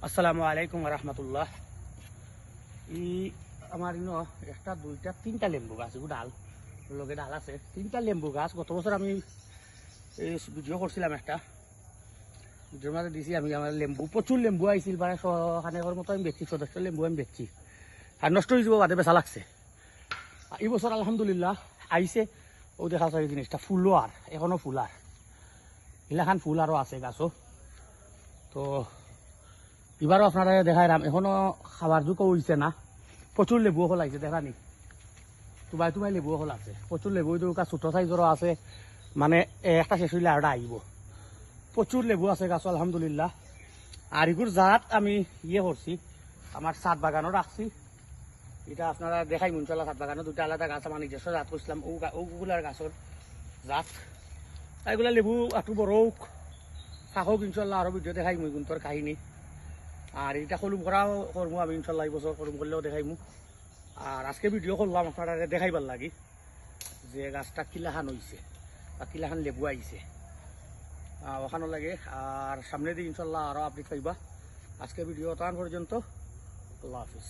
আসসালামু আলাইকুম রহমতুল্লাহ। আমার একটা দুইটা তিনটা লেম্বু গাছ, ডাল লগে ডাল আছে, তিনটা লেম্বু গাছ। গত বছর আমি ভিডিও করছিলাম, একটা ভিডিওর মাঝে দিছি আমি আমার লেম্বু, প্রচুর লেম্বু আইছিল, মানে খানেকের মতো আমি বেচছি, 100 লেম্বু আমি বেচছি, আর নষ্ট হয়ে যাব বাদে বেচা লাগছে। এই বছর আলহামদুলিল্লাহ আইছে। ও দেখা যায় জিনিসটা ফুলও, আর এখনো ফুল, আর এলাখান ফুল আরও আছে গাছও। তো এবারও আপনারা দেখাই রাম, এখনো খাবার যুগ হইছে না, প্রচুর লেবু হল আইছে, দেখা নি তুবাই তুবাই লেবু হল আছে, প্রচুর লেবু ছোট সাইজেরও আছে, মানে একটা শেষ হইলে আরটা আইব। প্রচুর লেবু আছে গাছ আলহামদুলিল্লাহ। আর এগুর জাত আমি করছি, আমার ছাদ বাগানও রাখছি। এটা আপনারা দেখাই ইনশাল্লাহ, ছাদ বাগানও দুটা আলাদা গাছ আমার নিজস্ব জাত করছিলাম, ওগুলার গাছের জাত। এগুলা লেবু একটু বড় হোক, থাকক ইনশাল্লাহ, আরো ভিডিও দেখাই মুই গুন্তর কাহিনী। আর এটা কলুম করাও করবো আমি ইনশাল্লাহ, এই বছর কলুম করলেও দেখাইমু। আর আজকে ভিডিও করলাম আপনারা দেখাইবার লাগি যে গাছটা কিলাখান হয়েছে বা কিলাখান লেবু আইছে ওখানো লাগে। আর সামনে দিয়ে ইনশাল্লাহ আরও আপডেট পাইবা। আজকে ভিডিও টান পর্যন্ত, আল্লাহ হাফিজ।